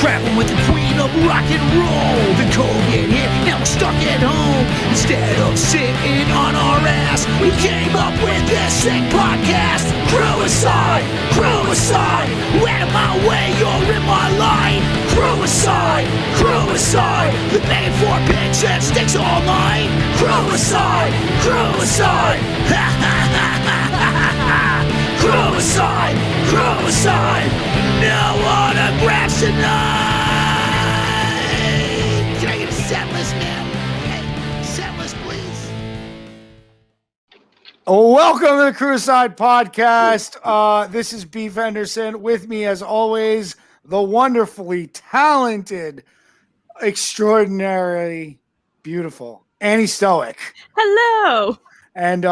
Traveling with the queen of rock and roll. The COVID hit, now we're stuck at home. Instead of sitting on our ass, we came up with this sick podcast. Crewicide, Crewicide. Out of my way, you're in my line. Crewicide, Crewicide. The main four pitch that sticks all night. Crewicide, Crewicide. Ha ha ha ha ha ha. Crewicide, Crewicide. No autographs tonight. Can I get a set list, man? Hey, set list, please. Welcome to the Crewicide podcast. This is Beef Henderson. With me, as always, the wonderfully talented, extraordinarily beautiful Annie Stoic. Hello. And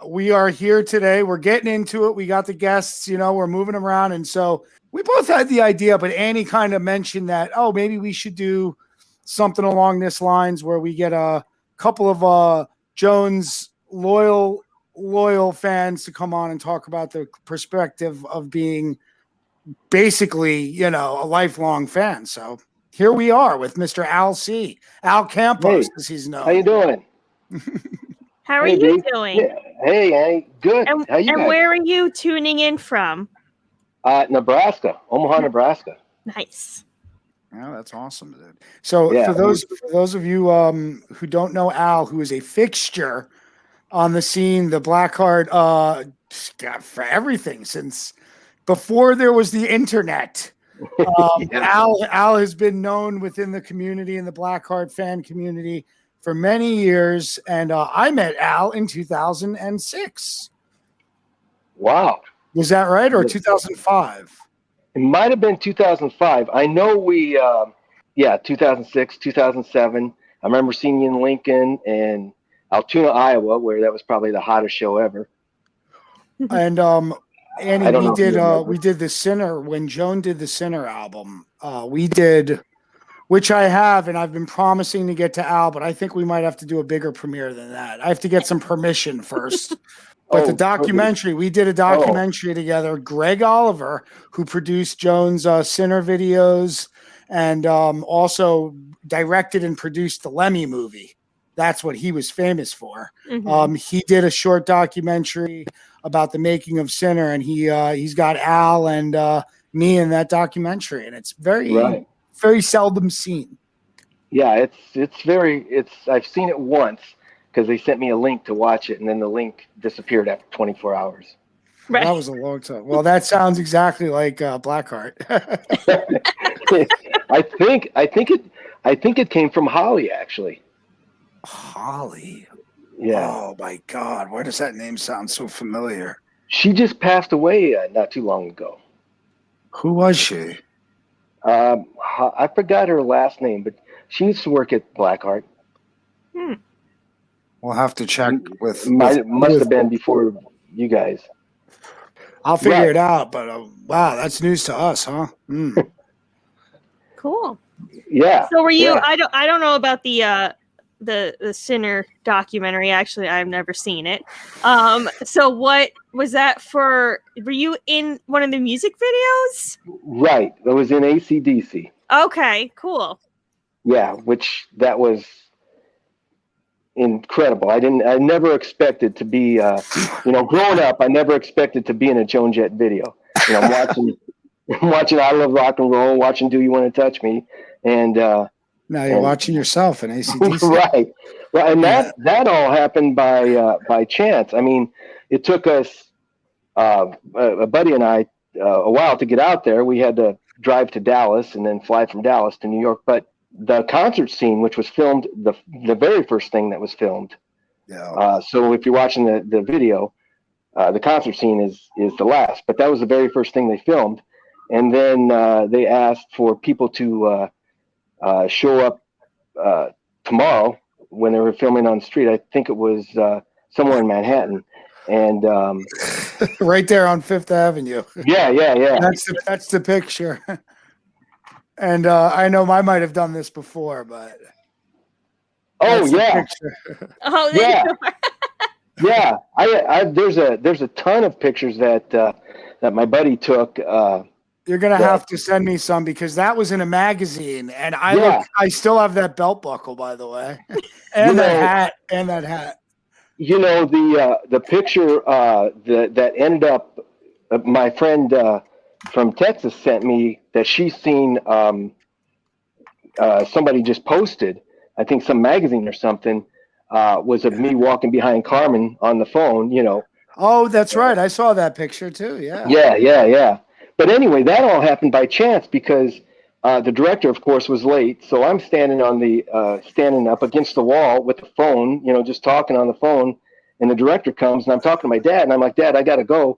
we are here today. We're getting into it. We got the guests, we're moving them around. And so we both had the idea, but Annie kind of mentioned that, maybe we should do something along this lines where we get a couple of Joan's loyal fans to come on and talk about the perspective of being basically, a lifelong fan. So here we are with Mr. Al Campos, as he's known. How you doing? How are you doing? Yeah. Hey, Annie. Good. And, How you and guys? where are you tuning in from? Nebraska, Omaha, Nebraska. Nice. Yeah, that's awesome, dude. So Yeah. for those of you who don't know Al, who is a fixture on the scene, the Blackheart, for everything since before there was the internet. Yeah. Al has been known within the community and the Blackheart fan community for many years, and I met Al in 2006. Wow. Was that right, or 2005? It might have been 2005. I know 2006, 2007. I remember seeing you in Lincoln and Altoona, Iowa, where that was probably the hottest show ever. And Annie, I don't know if you remember. we did the Sinner when Joan did the Sinner album. We did, which I have, and I've been promising to get to Al, but I think we might have to do a bigger premiere than that. I have to get some permission first. But the documentary, we did a documentary together. Greg Oliver, who produced Joan's Sinner videos and also directed and produced the Lemmy movie. That's what he was famous for. Mm-hmm. He did a short documentary about the making of Sinner, and he's got Al and me in that documentary, and it's very seldom seen. Yeah, I've seen it once because they sent me a link to watch it, and then the link disappeared after 24 hours. Right. That was a long time. Well, that sounds exactly like Blackheart. I think it came from Holly, actually. Holly. Yeah. Oh my God, why does that name sound so familiar? She just passed away not too long ago. Who was she? I forgot her last name, but she used to work at Blackheart. We'll have to check with. Must have been before you guys. I'll figure it out, but wow, that's news to us, huh? Cool. Yeah. So were you? Yeah. I don't know about the Sinner documentary. Actually, I've never seen it. So what was that for? Were you in one of the music videos? Right. It was in AC/DC. Okay, cool. Yeah, that was incredible. I never expected to be, growing up, I never expected to be in a Joan Jett video. I'm watching I Love Rock and Roll, watching Do You Want to Touch Me, and now you're watching yourself in AC/DC. Right. Well, and that all happened by chance. I mean, it took us, a buddy and I, a while to get out there. We had to drive to Dallas and then fly from Dallas to New York. But the concert scene, which was filmed, the very first thing that was filmed. Yeah. So if you're watching the video, the concert scene is the last. But that was the very first thing they filmed. And then they asked for people to show up tomorrow when they were filming on the street. I think it was somewhere in Manhattan, and right there on Fifth Avenue. Yeah. That's the picture. And I know I might have done this before, but oh yeah, oh yeah, yeah. There's a ton of pictures that my buddy took You're gonna Yeah. have to send me some because that was in a magazine, and Yeah. I still have that belt buckle, by the way, and You that know- hat, and that hat. You know, the picture that ended up, my friend from Texas sent me that she's seen somebody just posted, I think some magazine or something, was of me walking behind Carmen on the phone, you know. Oh, that's right. I saw that picture too. Yeah. Yeah. But anyway, that all happened by chance because the director, of course, was late. So I'm standing standing up against the wall with the phone, you know, just talking on the phone. And the director comes and I'm talking to my dad and I'm like, Dad, I got to go.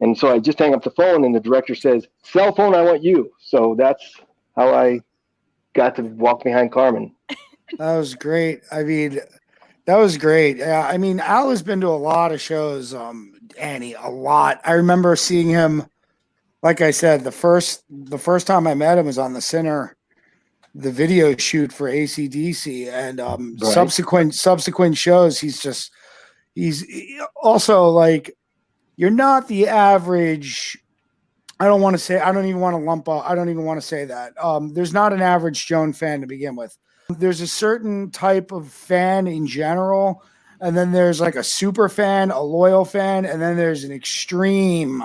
And so I just hang up the phone and the director says, cell phone, I want you. So that's how I got to walk behind Carmen. That was great. I mean, that was great. Yeah, I mean, Al has been to a lot of shows, Annie, a lot. I remember seeing him, like I said, the first time I met him was on the video shoot for AC/DC, and Right. subsequent shows, he's also like, you're not the average. I don't want to say, I don't even want to lump up. I don't even want to say that. There's not an average Joan fan to begin with. There's a certain type of fan in general. And then there's like a super fan, a loyal fan, and then there's an extreme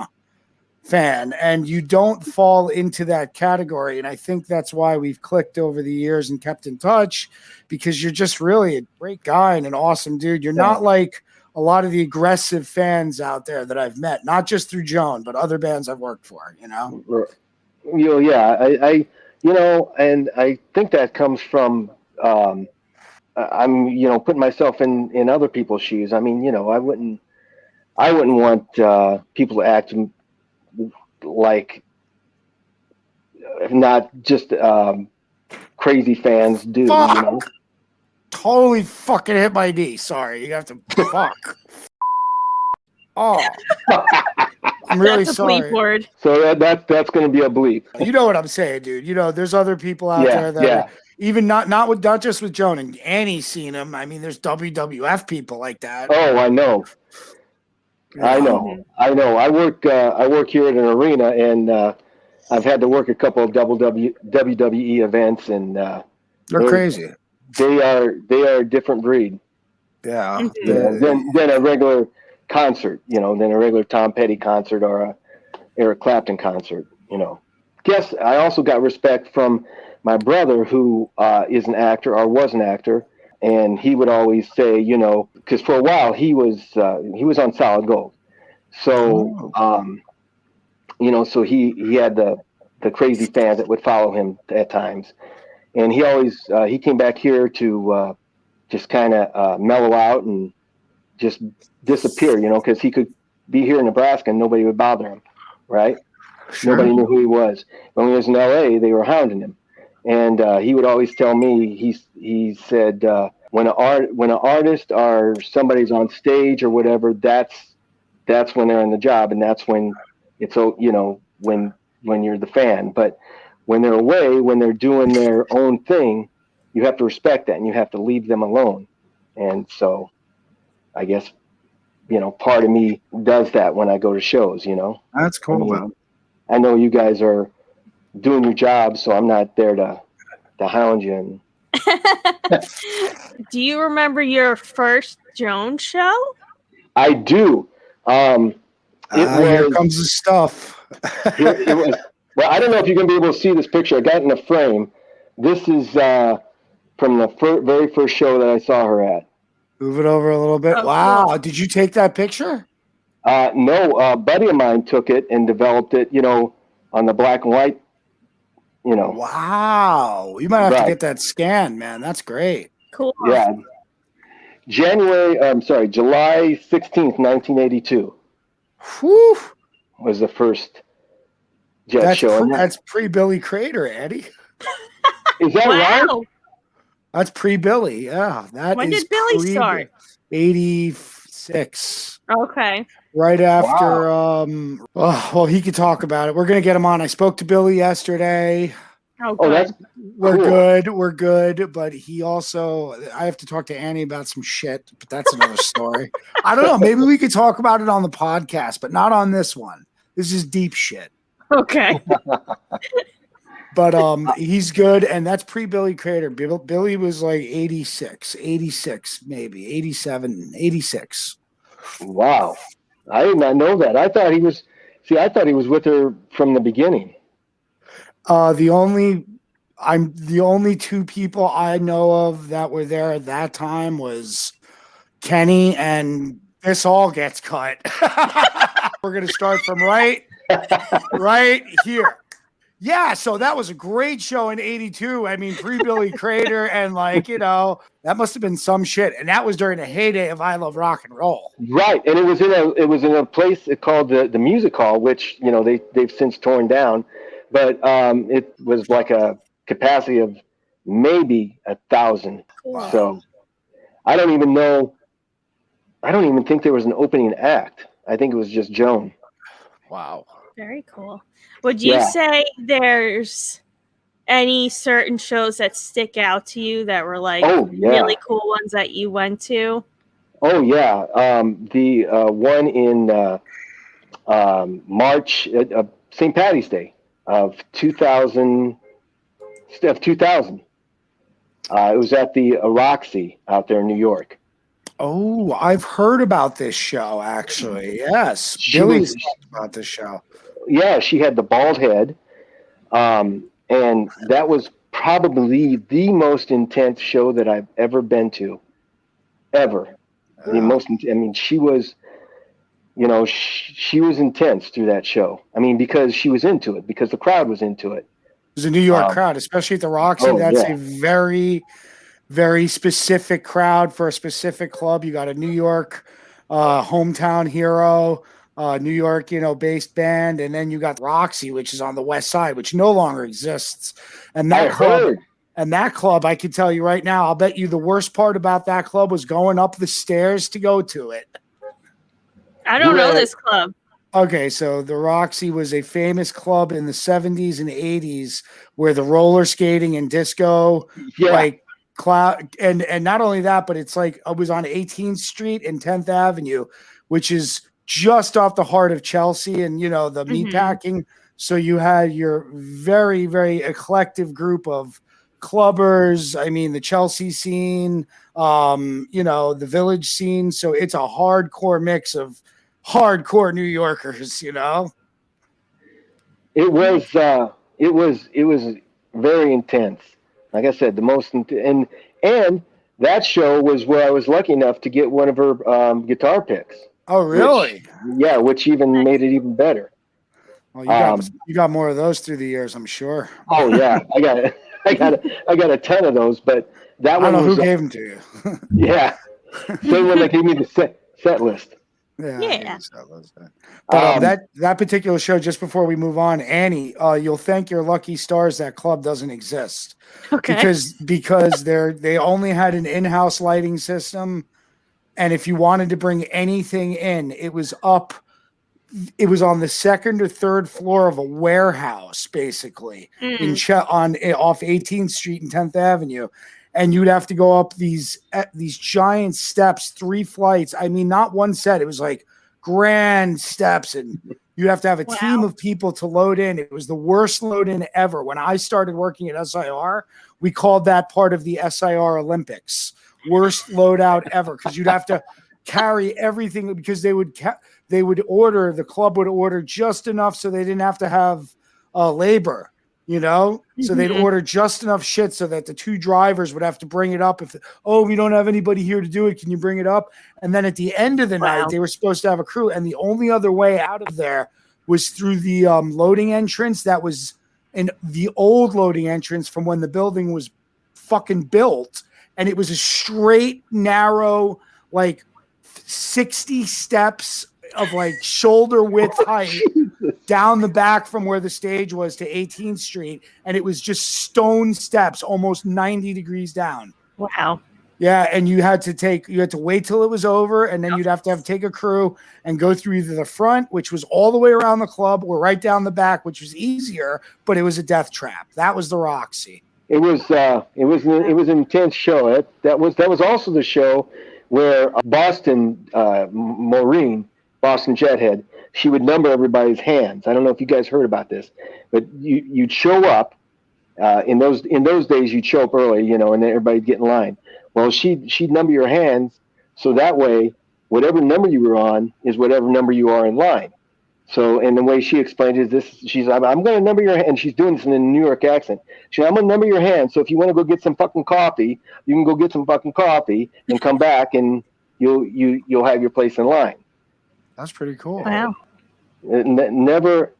fan. And you don't fall into that category. And I think that's why we've clicked over the years and kept in touch, because you're just really a great guy and an awesome dude. You're not like a lot of the aggressive fans out there that I've met, not just through Joan, but other bands I've worked for, you know? You know, yeah, I you know, and I think that comes from, I'm, you know, putting myself in other people's shoes. I mean, you know, I wouldn't want people to act like not just crazy fans do. Fuck. You know, Totally fucking hit my knee. Sorry, you have to fuck. Oh, I'm really That's a sorry. bleep word. so that's going to be a bleep. You know what I'm saying, dude. You know, there's other people out there that are, even not just with Joan, and Annie's seen him. I mean, there's WWF people like that. Oh, I know. I know. I work here at an arena, and I've had to work a couple of WWE events, and They're crazy. They are a different breed. Yeah. Than a regular concert, you know, than a regular Tom Petty concert or a Eric Clapton concert, you know. Guess I also got respect from my brother, who is an actor or was an actor, and he would always say, you know, because for a while he was on Solid Gold, so you know, so he had the crazy fans that would follow him at times, and he always he came back here to just kind of mellow out and just disappear, you know, because he could be here in Nebraska and nobody would bother him, right? Sure. Nobody knew who he was. When he was in LA, they were hounding him, and he would always tell me, he said, when an artist or somebody's on stage or whatever, that's when they're in the job, and that's when it's, you know, when you're the fan. But when they're away, when they're doing their own thing, you have to respect that and you have to leave them alone. And so I guess, you know, part of me does that when I go to shows, you know. That's cool, man. I know you guys are doing your job, so I'm not there to hound you. Do you remember your first Joan show? I do. Here comes the stuff. It was. Well, I don't know if you're going to be able to see this picture. I got it in a frame. This is from the very first show that I saw her at. Move it over a little bit. Oh, Wow. cool. Did you take that picture? No, a buddy of mine took it and developed it, you know, on the black and white, you know. Wow. You might have to Right. get that scanned, man. That's great. Cool. Yeah. July 16th, 1982 Whew. was the first Jet show. And That's pre-Billy Crater, Eddie. is that right? Wow. That's pre-Billy. Yeah. When did Billy start? 86. Okay. Right after well, he could talk about it. We're gonna get him on. I spoke to Billy yesterday. Oh, Oh, good. that's We're cool. good. We're good. But he also, I have to talk to Annie about some shit, but that's another story. I don't know. Maybe we could talk about it on the podcast, but not on this one. This is deep shit. Okay. But he's good, and that's pre-Billy Crater. Billy was like 86 maybe, 87, 86. Wow. I did not know that. I thought he was with her from the beginning. The only two people I know of that were there at that time was Kenny, and this all gets cut. We're gonna start from right here. Yeah, so that was a great show in '82. I mean, pre-Billy Crater, and that must have been some shit. And that was during the heyday of I Love Rock and Roll. Right, and it was in a place called the Music Hall, which they've since torn down, but it was like a capacity of maybe 1,000. Wow. So I don't even think there was an opening act. I think it was just Joan. Wow. Very cool. Would you say there's any certain shows that stick out to you that were really cool ones that you went to? Oh yeah, the one in March, St. Patty's Day of 2000. It was at the Roxy out there in New York. Oh, I've heard about this show actually. Yes, Billy's talked about this show. Yeah, she had the bald head, and that was probably the most intense show that I've ever been to, ever. The most. I mean, she was, she was intense through that show. I mean, because she was into it, because the crowd was into it. It was a New York crowd, especially at the Roxy. That's a very, very specific crowd for a specific club. You got a New York hometown hero. New York, based band, and then you got Roxy, which is on the West Side, which no longer exists. And that club, I can tell you right now, I'll bet you the worst part about that club was going up the stairs to go to it. I don't know this club. Okay, so the Roxy was a famous club in the 70s and 80s where the roller skating and disco, and not only that, but it's it was on 18th Street and 10th Avenue, which is just off the heart of Chelsea and, the meatpacking. So you had your very, very eclectic group of clubbers. I mean, the Chelsea scene, the Village scene. So it's a hardcore mix of hardcore New Yorkers, It was very intense. Like I said, the most and that show was where I was lucky enough to get one of her guitar picks. Oh, really? Which even made it even better. Well, you got more of those through the years, I'm sure. Oh yeah, I got a ton of those, but that one. I don't know who gave them to you. Yeah, same one that gave me the set list. Yeah. But that particular show, just before we move on, Annie, you'll thank your lucky stars that club doesn't exist. Okay. Because they only had an in-house lighting system. And if you wanted to bring anything in, it was on the second or third floor of a warehouse, basically, off 18th Street and 10th Avenue. And you'd have to go up these giant steps, 3 flights. I mean, not one set. It was like grand steps. And you'd have to have a team of people to load in. It was the worst load in ever. When I started working at SIR, we called that part of the SIR Olympics. Worst loadout ever, because you'd have to carry everything, because the club would order just enough so they didn't have to have labor, so they'd order just enough shit so that the 2 drivers would have to bring it up. We don't have anybody here to do it, can you bring it up? And then at the end of the night, they were supposed to have a crew, and the only other way out of there was through the loading entrance. That was in the old loading entrance from when the building was fucking built. And it was a straight, narrow, 60 steps of shoulder width height down the back from where the stage was to 18th Street. And it was just stone steps, almost 90 degrees down. Wow. Yeah. And you had to wait till it was over. And then you'd have to take a crew and go through either the front, which was all the way around the club, or right down the back, which was easier, but it was a death trap. That was the Roxy. It was an intense show. That was also the show where Boston Jetthead, she would number everybody's hands. I don't know if you guys heard about this, but you'd show up in those days. You'd show up early, you know, and then everybody'd get in line. Well, she'd number your hands so that way, whatever number you were on is whatever number you are in line. So, and the way she explained it is this: she's, I'm going to number your hand. And she's doing this in a New York accent. I'm going to number your hand. So if you want to go get some fucking coffee, you can go get some fucking coffee and come back, and you'll have your place in line. That's pretty cool. Wow. Never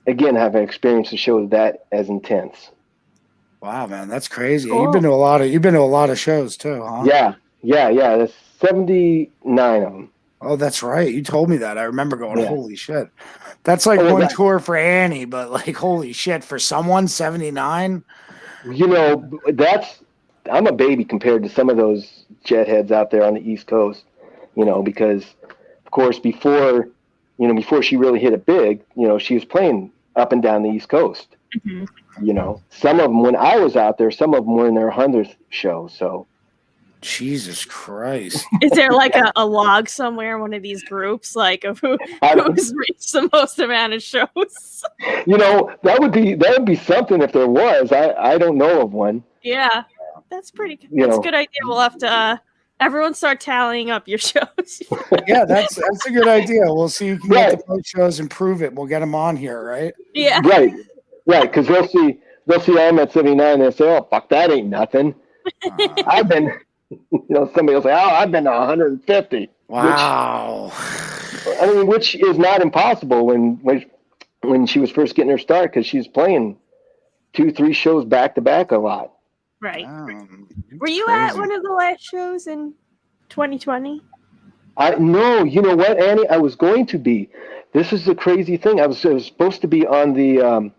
again have I experienced a show that as intense. Wow, man, that's crazy. Cool. You've been to a lot of shows too, huh? Yeah. There's 79 of them. Oh, that's right. You told me that. I remember going, Yeah. holy shit. That's like Oh, one that- tour for Annie, but like, holy shit, for someone, 79? You know, I'm a baby compared to some of those Jettheads out there on the East Coast, you know, because of course before she really hit it big, you know, she was playing up and down the East Coast. Mhm. You know, some of them, when I was out there, some of them were in their 100th show. So Jesus Christ. Is there like a log somewhere in one of these groups, like of who's reached the most amount of shows? you know, that would be something if there was. I don't know of one. Yeah, that's pretty. You That's know. a good idea. We'll have to. Everyone start tallying up your shows. Yeah, that's a good idea. We'll see who can Right. get the post shows and prove it. We'll get them on here, right? Yeah. Right, because they'll see I'm at 79 and they'll say, oh, fuck, that ain't nothing. I've been, you know, somebody will say, oh, I've been to 150. Wow. Which is not impossible when she was first getting her start, because she was playing 2-3 shows back to back a lot. Right. Wow. Were you Crazy. at one of the last shows in 2020? No, you know what, Annie? I was going to be. This is the crazy thing. I was supposed to be on the.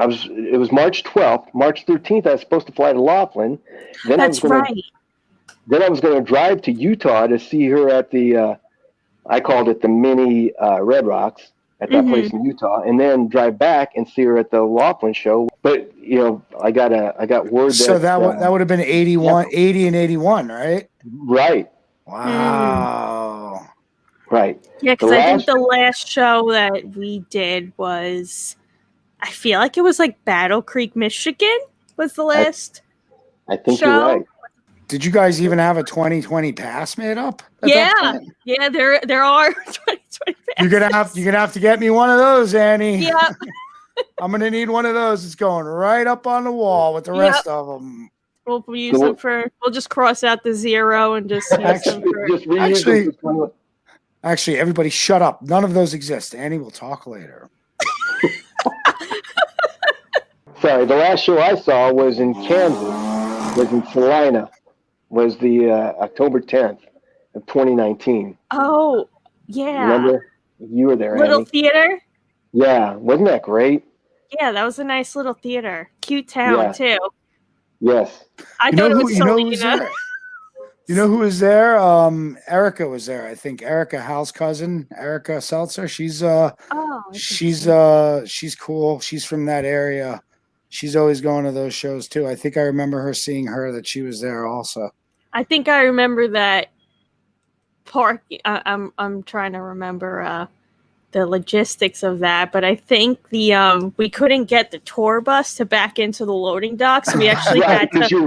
It was March 12th. March 13th, I was supposed to fly to Laughlin. Then That's right. Then I was going to drive to Utah to see her at the. I called it the mini Red Rocks at that place in Utah, and then drive back and see her at the Laughlin show. But you know, I got word So that would have been 81, yeah. 80 and 81, right? right. Wow. Right. Yeah, because The I think last- the last show that we did was, I feel like it was like Battle Creek, Michigan was the last I think show. you're right. Did you guys even have a 2020 pass made up? at Yeah, that point? yeah, there are 2020 You're gonna have to get me one of those, Annie. Yeah, I'm gonna need one of those. It's going right up on the wall with the rest of them. we'll use them for. We'll just cross out the 0 and just use them for. Just reuse Actually- those 21. Actually, everybody shut up. None of those exist. Annie, we'll talk later. Sorry, the last show I saw was in Kansas, was in Salina, was the October 10th of 2019. Oh, yeah. Remember? You were there, Little Annie. theater. Yeah, wasn't that great? Yeah, that was a nice little theater. Cute town Yeah. too. Yes. I thought it was who was Selena. there? You know who was there? Erica was there. I think Erica, Hal's cousin, Erica Seltzer. She's Oh, I she's cool. She's from that area. She's always going to those shows too. I think I remember her seeing her that she was there also. I think I remember that park. I'm trying to remember the logistics of that, but I think the we couldn't get the tour bus to back into the loading dock, so we actually Right, had because to. you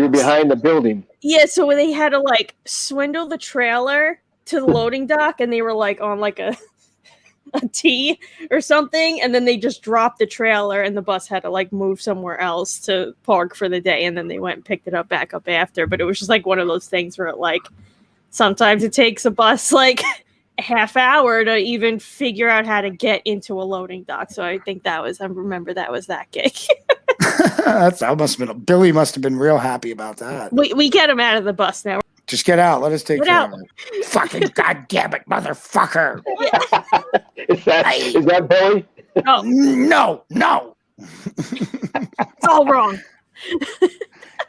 were behind the building. Yeah, so they had to like swindle the trailer to the loading dock, and they were like on like a T or something, and then they just dropped the trailer, and the bus had to like move somewhere else to park for the day, and then they went and picked it up back up after. But it was just like one of those things where like sometimes it takes a bus like a half hour to even figure out how to get into a loading dock. So I think I remember that was that gig. That must have been Billy must have been real happy about that. we get him out of the bus now. Just get out. Let us take Get care out. of it. Fucking goddamn it, motherfucker. Is that Billy? Oh, No. it's all wrong.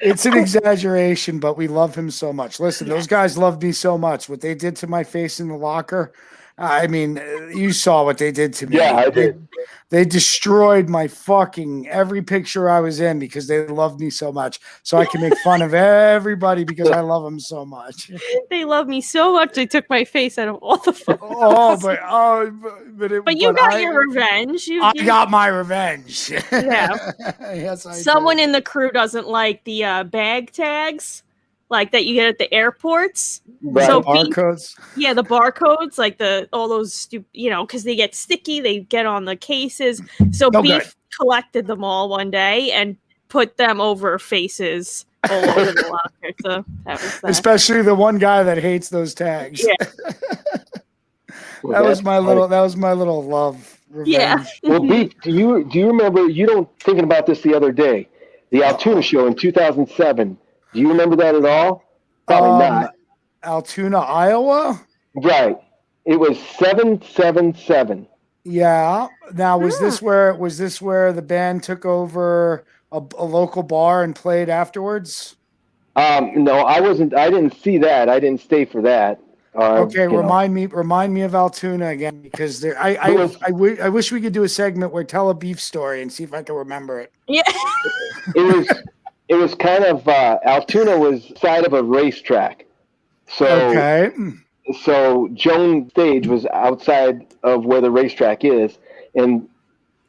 It's an exaggeration, but we love him so much. Listen, those guys love me so much. What they did to my face in the locker, I mean, you saw what they did to me. Yeah, I did. They destroyed my fucking every picture I was in because they loved me so much. So I can make fun of everybody because I love them so much. They love me so much. They took my face out of all the photos. But You got your revenge. I got my revenge. Yeah. Yes, I Someone did. in the crew doesn't like the bag tags, like that you get at the airports. Right. So Barcodes. Yeah, the barcodes, like all those, because they get sticky, they get on the cases. So Oh, Beef good. collected them all one day and put them over faces all over the locker. So that was that. Especially the one guy that hates those tags. Yeah. That was my little love revenge. Yeah. Well, Beef, do you remember? Thinking about this the other day, the Altoona show in 2007. Do you remember that at all? Probably not. Altoona, Iowa. Right. It was 777. Yeah. Now was this where the band took over a local bar and played afterwards? No, I wasn't. I didn't see that. I didn't stay for that. Okay, remind me of Altoona again because I wish we could do a segment where tell a Beef story and see if I can remember it. Yeah. It was kind of Altoona was side of a racetrack. So Okay. So Joan stage was outside of where the racetrack is, and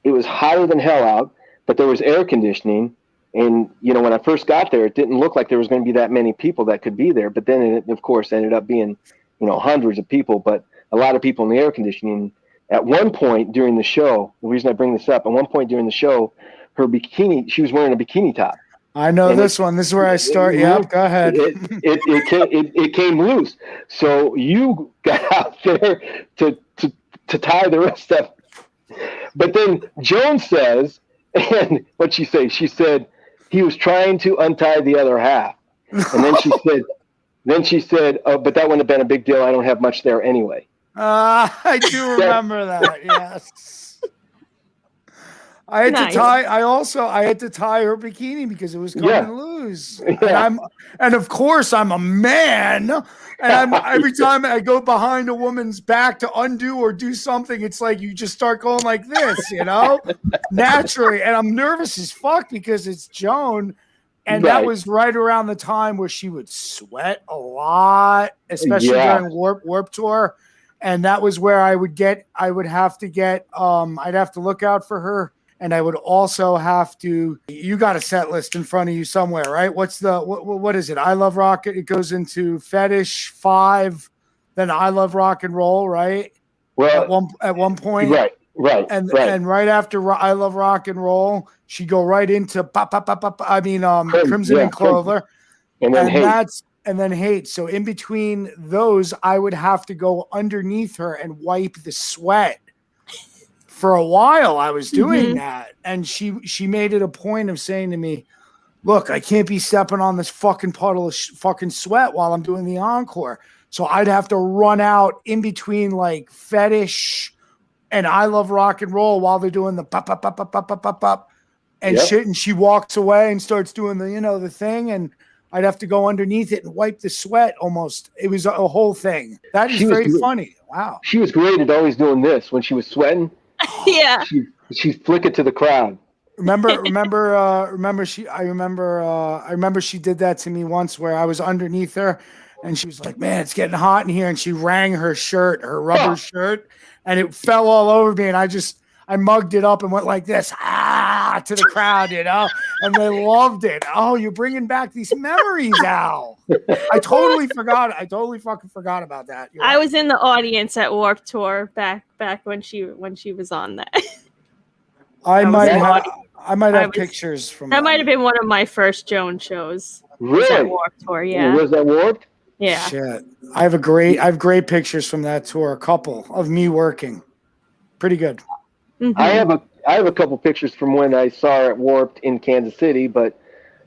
it was hotter than hell out, but there was air conditioning. And, when I first got there, it didn't look like there was going to be that many people that could be there. But then it, of course, ended up being, hundreds of people, but a lot of people in the air conditioning. At one point during the show, the reason I bring this up, at one point during the show, her bikini, she was wearing a bikini top. I know this one. This is where I start. Yep, go ahead. It came loose. So you got out there to tie the rest of it. But then Joan says, and what'd she say? She said he was trying to untie the other half. And then she said, oh, but that wouldn't have been a big deal. I don't have much there anyway. I do remember that. Yes. I had to tie. I had to tie her bikini because it was coming loose. Yeah. And of course I'm a man. And every time I go behind a woman's back to undo or do something, it's like you just start going like this, naturally. And I'm nervous as fuck because it's Joan. And that was right around the time where she would sweat a lot, especially during Warp Tour. And that was where I'd have to look out for her. And I would also have to, you got a set list in front of you somewhere, right? What is it? I Love Rock. It goes into Fetish 5, then I Love Rock and Roll, right? Well, at one point. Right. And right after I Love Rock and Roll, she go right into Crimson and Clover. And then Hate. So in between those, I would have to go underneath her and wipe the sweat. For a while, I was doing that, and she made it a point of saying to me, "Look, I can't be stepping on this fucking puddle of fucking sweat while I'm doing the encore." So I'd have to run out in between like Fetish and I Love Rock and Roll while they're doing the pop pop pop pop pop pop pop pop and shit, and she walks away and starts doing the thing, and I'd have to go underneath it and wipe the sweat. Almost, it was a whole thing. That is very funny. Wow, she was great at always doing this when she was sweating. Yeah, she flick it to the crowd. I remember she did that to me once where I was underneath her and she was like, "Man, it's getting hot in here," and she rang her rubber shirt, and it fell all over me, and I mugged it up and went like this to the crowd, and they loved it. Oh, you're bringing back these memories, Al. I totally fucking forgot about that. I was in the audience at Warp Tour back when she was on that. I might have pictures from that. Might have been one of my first Joan shows. Really? Was at Warp Tour, yeah. Was that Warped? Yeah. Shit. I have great pictures from that tour, a couple of me working. Pretty good. Mm-hmm. I have a couple pictures from when I saw her at Warped in Kansas City, but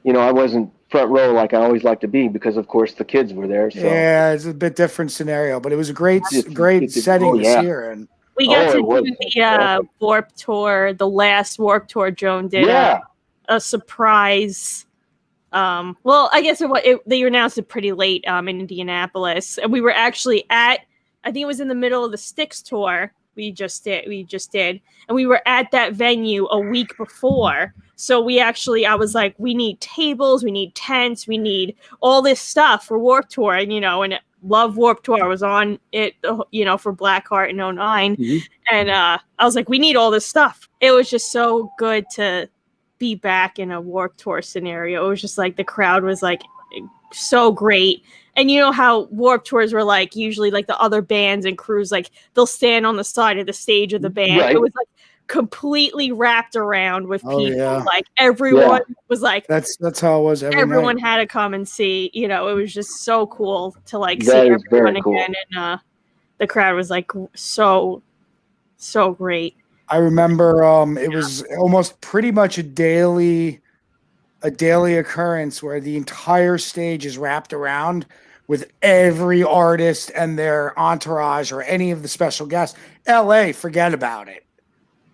I wasn't front row like I always like to be because, of course, the kids were there. So. Yeah, it's a bit different scenario, but it was a great setting to see her. And we got to do the Warp Tour, the last Warp Tour Joan did. Yeah. A surprise. Well, I guess they announced it pretty late in Indianapolis, and we were actually at I think it was in the middle of the Styx tour we just did, and we were at that venue a week before. So I was like, we need tables, we need tents, we need all this stuff for Warped Tour, and Love Warped Tour was on it, for Blackheart in 09. Mm-hmm. And I was like, we need all this stuff. It was just so good to be back in a Warped Tour scenario. It was just like the crowd was like so great. And you know how Warped Tours were like, usually like the other bands and crews, like they'll stand on the side of the stage of the band. Right. It was like completely wrapped around with people. Yeah. Like everyone was like, that's how it was. Everyone had to come and see, it was just so cool to like see everyone again. And the crowd was like so great. I remember it was almost pretty much a daily occurrence where the entire stage is wrapped around with every artist and their entourage or any of the special guests. LA, forget about it.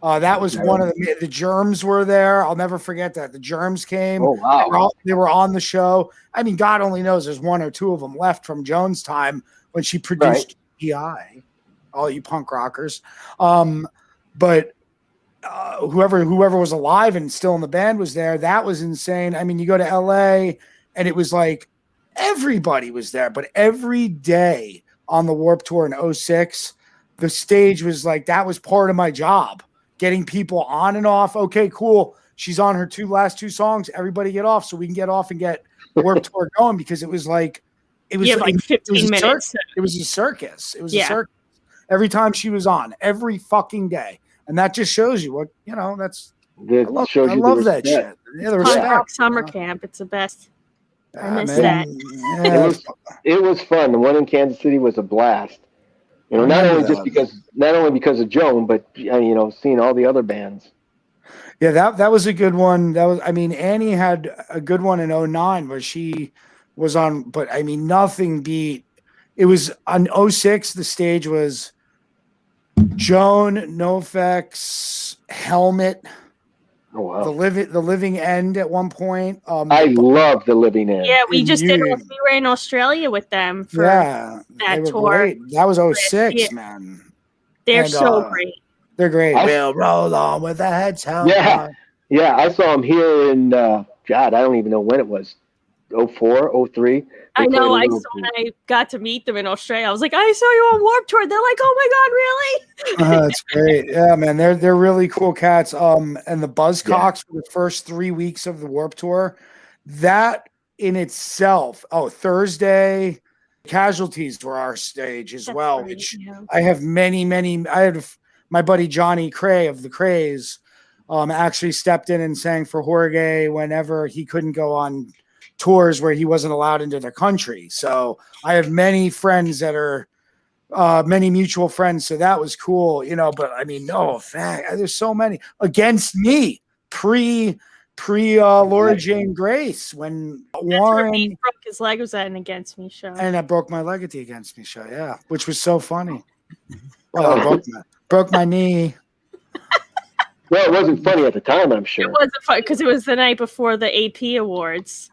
That was one of the Germs were there. I'll never forget that. The Germs came. Oh, wow. They were on the show. I mean, God only knows there's one or two of them left from Joan's time when she produced PI, all you punk rockers. But whoever was alive and still in the band was there. That was insane. I mean, you go to LA and it was like everybody was there, but every day on the Warped Tour in 06, the stage was like, that was part of my job. Getting people on and off. Okay, cool. She's on her last two songs. Everybody get off so we can get off and get Warped Tour going, because it was like 15 minutes. It was a circus. It was a circus. Every time she was on, every fucking day. And that just shows you what, that's I love that shit. Yeah, the respect. Summer camp. It's the best. I miss that. Yeah. It was fun. The one in Kansas City was a blast. Not only because of Joan, but seeing all the other bands. Yeah, that was a good one. Annie had a good one in 09 where she was on, but nothing beat. It was on 06. The stage was Joan, NoFX, Helmet. Oh, wow. The Living End at one point. I love the Living End. Yeah, we were in Australia with them for that tour. Great. That was 06, man. They're so great. They're great. We'll roll on with the heads held. Yeah, I saw them here in God, I don't even know when it was. 04, 03. I know. When I got to meet them in Australia, I was like, I saw you on Warped Tour. They're like, oh my God, really? That's great. Yeah, man. They're really cool cats. And the Buzzcocks for the first 3 weeks of the Warped Tour, that in itself. Thursday Casualties were our stage as well, funny, which I have many. I had my buddy Johnny Cray of the Crays actually stepped in and sang for Jorge whenever he couldn't go on tours where he wasn't allowed into the country. So I have many friends that are many mutual friends. So that was cool, but no fact. There's so many Against Me pre Laura Jane Grace when Warren he broke his leg was at an Against Me show. And I broke my leg at the Against Me show. Yeah. Which was so funny. Well, I broke my knee. Well, it wasn't funny at the time, I'm sure. It wasn't funny because it was the night before the AP Awards.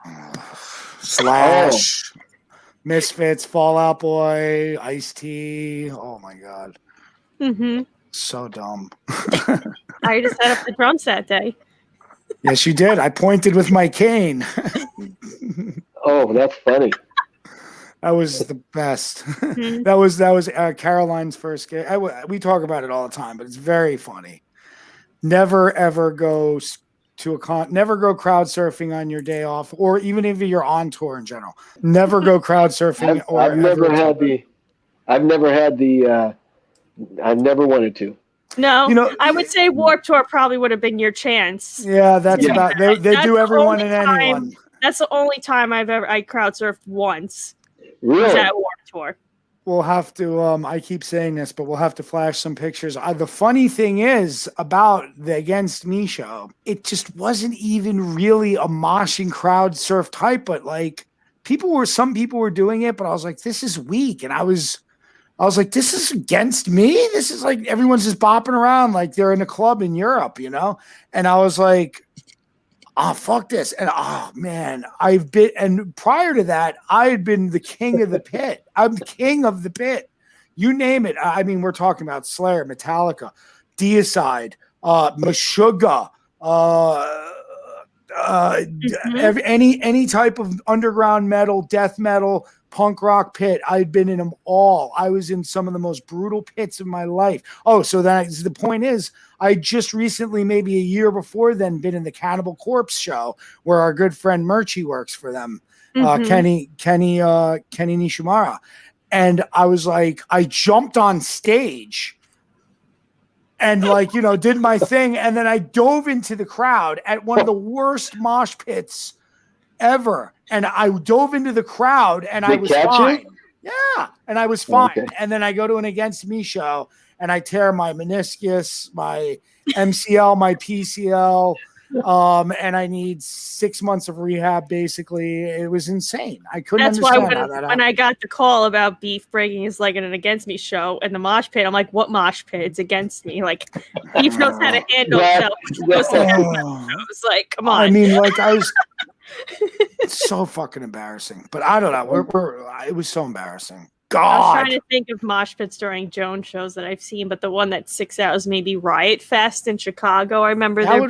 Slash, Misfits, Fall Out Boy, Ice-T. Oh, my God. Mm-hmm. So dumb. I just set up the drums that day. Yes, you did. I pointed with my cane. Oh, that's funny. That was the best. Mm-hmm. That was Caroline's first game. We talk about it all the time, but it's very funny. Never ever go never go crowd surfing on your day off, or even if you're on tour in general. Never go crowd surfing. I've never wanted to. No, I would say Warped Tour probably would have been your chance. Yeah, that's about. They do everyone and anyone. That's the only time I crowd surfed once. Really? Was at Warped Tour. We'll have to, I keep saying this, but we'll have to flash some pictures. The funny thing is about the Against Me show, it just wasn't even really a moshing crowd surf type, but like some people were doing it, but I was like, this is weak. And I was like, this is Against Me? This is like, everyone's just bopping around like they're in a club in Europe, And I was like, fuck this. And man, and prior to that, I had been the king of the pit. I'm the king of the pit You name it. I mean, we're talking about Slayer, Metallica, Deicide, Meshuggah, any type of underground metal, death metal, punk rock pit. I'd been in them all. I was in some of the most brutal pits of my life. Oh, so the point is, I just recently, maybe a year before then, been in the Cannibal Corpse show where our good friend Murchie works for them, Kenny Nishimura. And I was like, I jumped on stage and did my thing. And then I dove into the crowd at one of the worst mosh pits ever. And I dove into the crowd and I was fine. Yeah. And I was fine. Okay. And then I go to an Against Me show and I tear my meniscus, my MCL, my PCL. And I need 6 months of rehab. Basically, it was insane. I couldn't understand how that happened. When I got the call about Beef breaking his leg in an Against Me show and the mosh pit, I'm like, "What mosh pit? It's Against Me." Like, Beef knows how to handle himself. I was like, "Come on." I mean, it's so fucking embarrassing. But I don't know. It was so embarrassing. God. I was trying to think of mosh pits during Joan shows that I've seen, but the one that sticks out is maybe Riot Fest in Chicago. I remember that would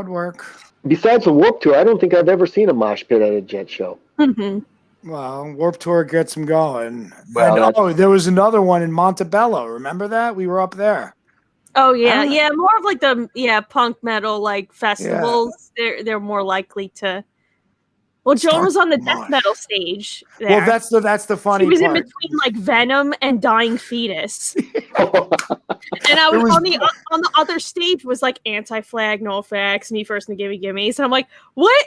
work. Besides the Warped Tour, I don't think I've ever seen a mosh pit at a Jet show. Mm-hmm. Well, Warped Tour gets them going. Well, there was another one in Montebello. Remember that? We were up there. Oh yeah, more of like the punk metal like festivals. Yeah. They're more likely to. Well, Joan was on the death metal stage there. Well, that's the funny part. She was in between like Venom and Dying Fetus. And I was on the other stage was like Anti-Flag, NoFX, Me First and the Gimme Gimmes. And I'm like, what?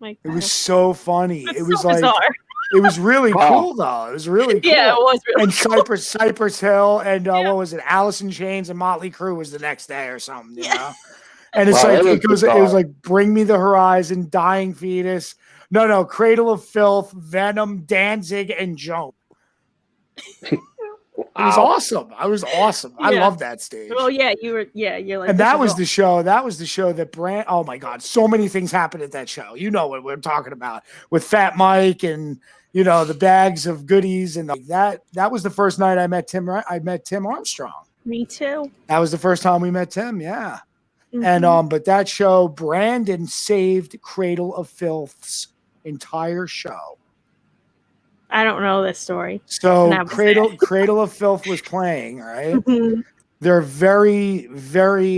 It was so funny. It was so bizarre. It was really cool though. It was really cool. Yeah, it was really cool. Cypress Hill and what was it? Alice in Chains and Motley Crue was the next day or something, you know? And it's it was like Bring Me the Horizon, Dying Fetus. No, Cradle of Filth, Venom, Danzig, and Joan. It was awesome. I was awesome. Yeah. I love that stage. Well, yeah, you're like. And that was the show. That was the show that Brand. Oh my God, so many things happened at that show. You know what we're talking about with Fat Mike and the bags of goodies and that. That was the first night I met Tim. I met Tim Armstrong. Me too. That was the first time we met Tim. Yeah. Mm-hmm. And but that show, Brandon saved Cradle of Filth's entire show. I don't know this story. So Cradle of Filth was playing, right? Mm-hmm. They're very, very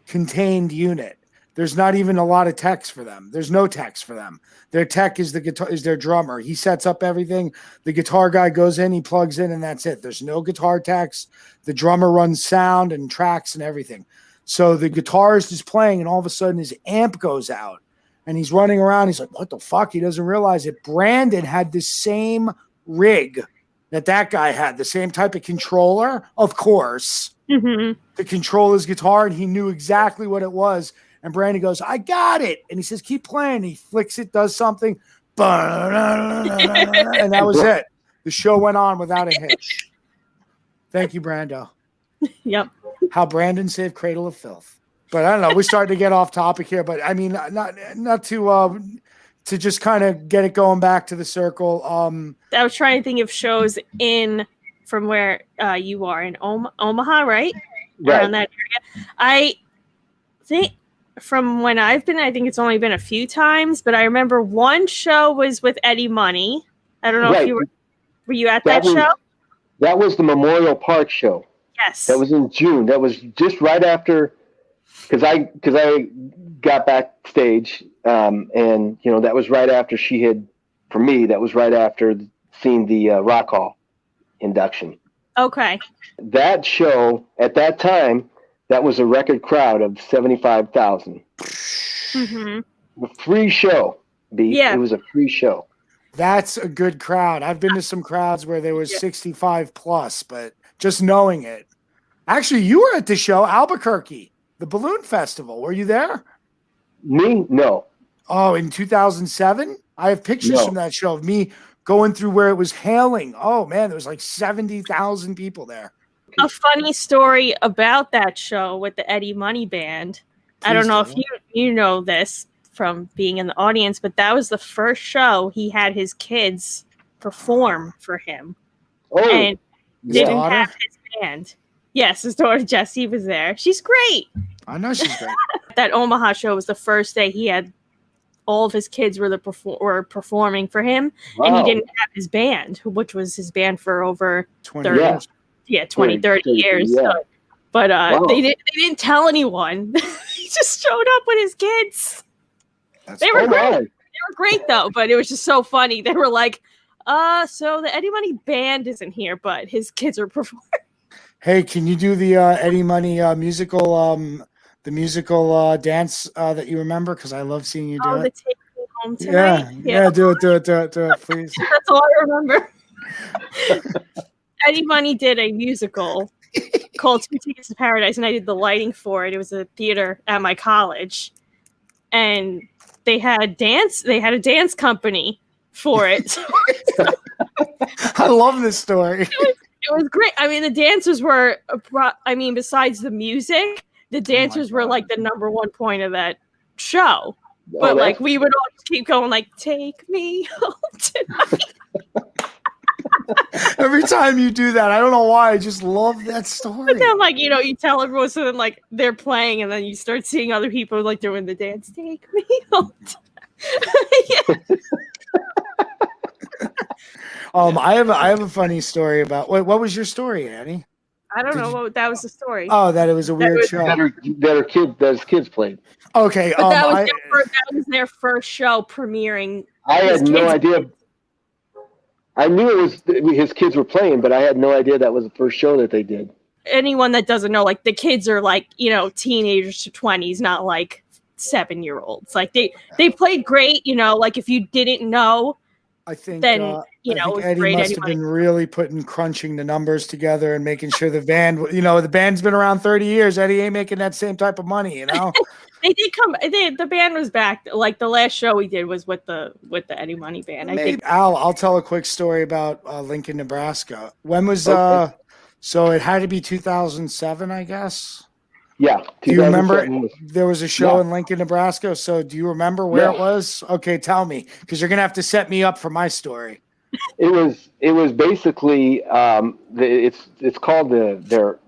contained unit. There's not even a lot of text for them. There's no text for them. Their tech is their drummer. He sets up everything. The guitar guy goes in, he plugs in, and that's it. There's no guitar text. The drummer runs sound and tracks and everything. So the guitarist is playing, and all of a sudden his amp goes out, and he's running around. He's like, "What the fuck?" He doesn't realize it. Brandon had the same rig that guy had, the same type of controller, of course, to control his guitar, and he knew exactly what it was. And Brandon goes, "I got it," and he says, "Keep playing." He flicks it, does something, and that was it. The show went on without a hitch. Thank you, Brando. Yep. How Brandon saved Cradle of Filth. But I don't know. We're starting to get off topic here. But I mean, not to just kind of get it going back to the circle. I was trying to think of shows from where you are in Omaha, right? Around that area. I think from when I've been, I think it's only been a few times. But I remember one show was with Eddie Money. I don't know if you were you at that show? That was the Memorial Park show. Yes. That was in June. That was just right after, because I got backstage, and that was right after she had, for me, that was right after seeing the Rock Hall induction. Okay. That show at that time, that was a record crowd of 75,000. Mm-hmm. A free show, B. Yeah. It was a free show. That's a good crowd. I've been to some crowds where there was 65 plus, but just knowing it. Actually, you were at the show, Albuquerque, the Balloon Festival. Were you there? Me? No. Oh, in 2007? I have pictures from that show of me going through where it was hailing. Oh, man, there was like 70,000 people there. A funny story about that show with the Eddie Money Band. I don't know if you know this from being in the audience, but that was the first show he had his kids perform for him. Oh, And didn't daughter? have his band. Yes, his daughter Jessie was there. She's great. I know she's great. That Omaha show was the first day he had all of his kids were performing for him, and he wow. didn't have his band, which was his band for over 20 30 years. yeah, 20, 30 years. Yeah. So, but Wow. they didn't tell anyone. He just showed up with his kids. That's They were Oh, great. my. They were great though, but it was just so funny. They were like, so the Eddie Money band isn't here, but his kids are performing. Hey, can you do the Eddie Money musical dance that you remember? Because I love seeing you do Oh, the it. Take Me Home Tonight. Yeah, do it, please. That's all I remember. Eddie Money did a musical called Two Tickets to Paradise, and I did the lighting for it. It was a theater at my college, and they had a dance company for it. I love this story. It was great. I mean, the dancers were, besides the music, the dancers were like the number one point of that show. But like, we would all just keep going, like, take me home tonight. Every time you do that, I don't know why. I just love that story. But then, like, you tell everyone, so then, like, they're playing, and then you start seeing other people, like, doing the dance. Take me home tonight. Yeah. I have a funny story about what was your story, Annie? I don't know what that was the story. Oh, that it was a weird show. that his kids played. Okay, But that was their first show premiering. I His had no kids- idea. I knew it was his kids were playing, but I had no idea that was the first show that they did. Anyone that doesn't know, like, the kids are like, teenagers to 20s, not like 7-year-olds. Like they played great, like if you didn't know, I think then I think it was Eddie great. must have been really crunching the numbers together and making sure the band, the band's been around 30 years. Eddie ain't making that same type of money, They did come. The band was back. Like the last show we did was with the Eddie Money band. I think. I'll tell a quick story about Lincoln, Nebraska. When was Okay. So it had to be 2007, I guess. Yeah. Do you remember 2007 was- there was a show Yeah. in Lincoln, Nebraska? So do you remember where it was? Okay, tell me, because you're gonna have to set me up for my story. It was basically it's called their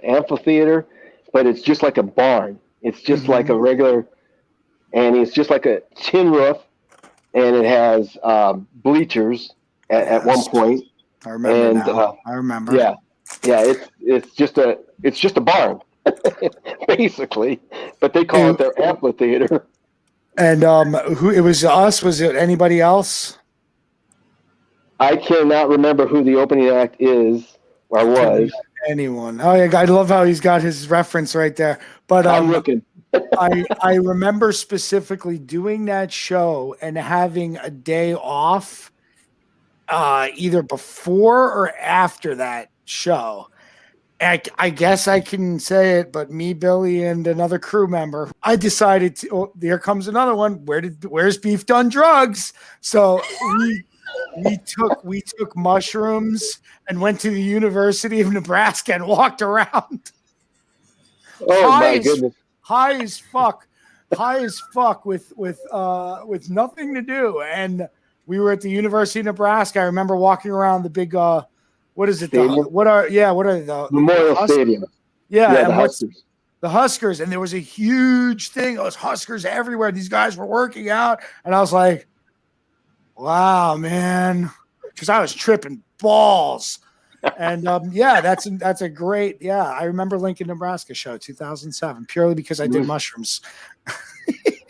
amphitheater, but it's just like a barn. It's just like a regular, and it's just like a tin roof, and it has bleachers at one point. I remember And, now. I remember. Yeah. It's just a barn, basically, but they call it their amphitheater. And who it was us? Was it anybody else? I cannot remember who the opening act is or was. Anyone? Oh yeah, I love how he's got his reference right there. But I'm looking. I remember specifically doing that show and having a day off, either before or after that show. I guess I can say it, but me, Billy, and another crew member, I decided to. Oh, here comes another one. Where's Beef done drugs? So we took mushrooms and went to the University of Nebraska and walked around. Oh my goodness! High as fuck with nothing to do, and we were at the University of Nebraska. I remember walking around the big what is it? What are the Memorial Huskers? Stadium? Yeah, Yeah, and the what's Huskers. the Huskers? And there was a huge thing. It was Huskers everywhere. These guys were working out, and I was like, "Wow, man!" Because I was tripping balls. And that's a great. Yeah, I remember Lincoln, Nebraska show 2007 purely because I did mushrooms.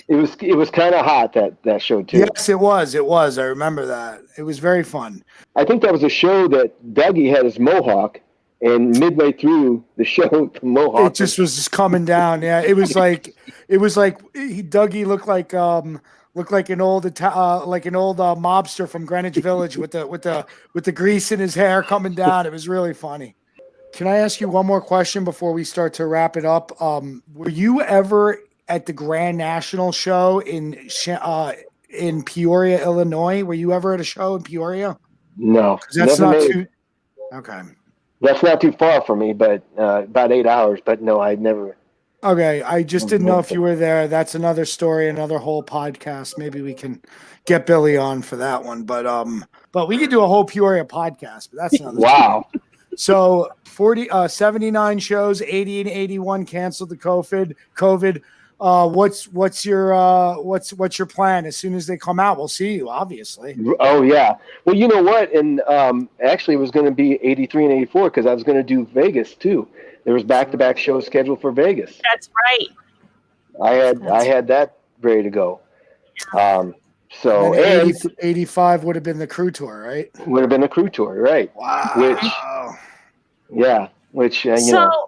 It was kind of hot that show too. Yes, it was. I remember that. It was very fun. I think that was a show that Dougie had his mohawk, and midway through the show, the mohawk It just was just coming down. Yeah, it was like Dougie looked like an old mobster from Greenwich Village with the grease in his hair coming down. It was really funny. Can I ask you one more question before we start to wrap it up? Were you ever at the Grand National show in Peoria, Illinois? Were you ever at a show in Peoria? No, That's never not made it. too. Okay. That's not too far from me, but about 8 hours. But no, I never Okay, I just didn't know if you were there. That's another story, another whole podcast. Maybe we can get Billy on for that one. But we could do a whole Peoria podcast, but that's another Wow. So 79 shows, 80 and 81 canceled the COVID. What's your plan? As soon as they come out, we'll see you, obviously. Oh yeah. Well, you know what? And actually, it was going to be 83 and 84 because I was going to do Vegas too. There was back-to-back shows scheduled for Vegas. That's right. I had that ready to go. So and 85 would have been the crew tour, right? Would have been the crew tour, right? Wow. Which you so know.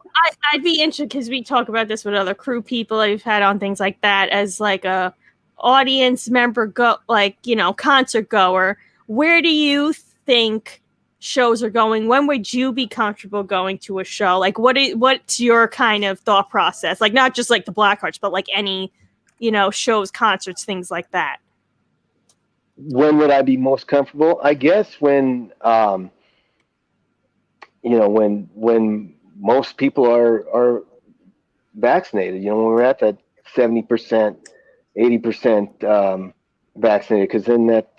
I'd be interested because we talk about this with other crew people I've had on things like that as like a audience member, concert goer. Where do you think shows are going? When would you be comfortable going to a show? Like what's your kind of thought process? Like not just like the Blackhearts, but like any, shows, concerts, things like that. When would I be most comfortable? I guess when when most people are vaccinated, when we're at that 70%, 80% vaccinated, because then that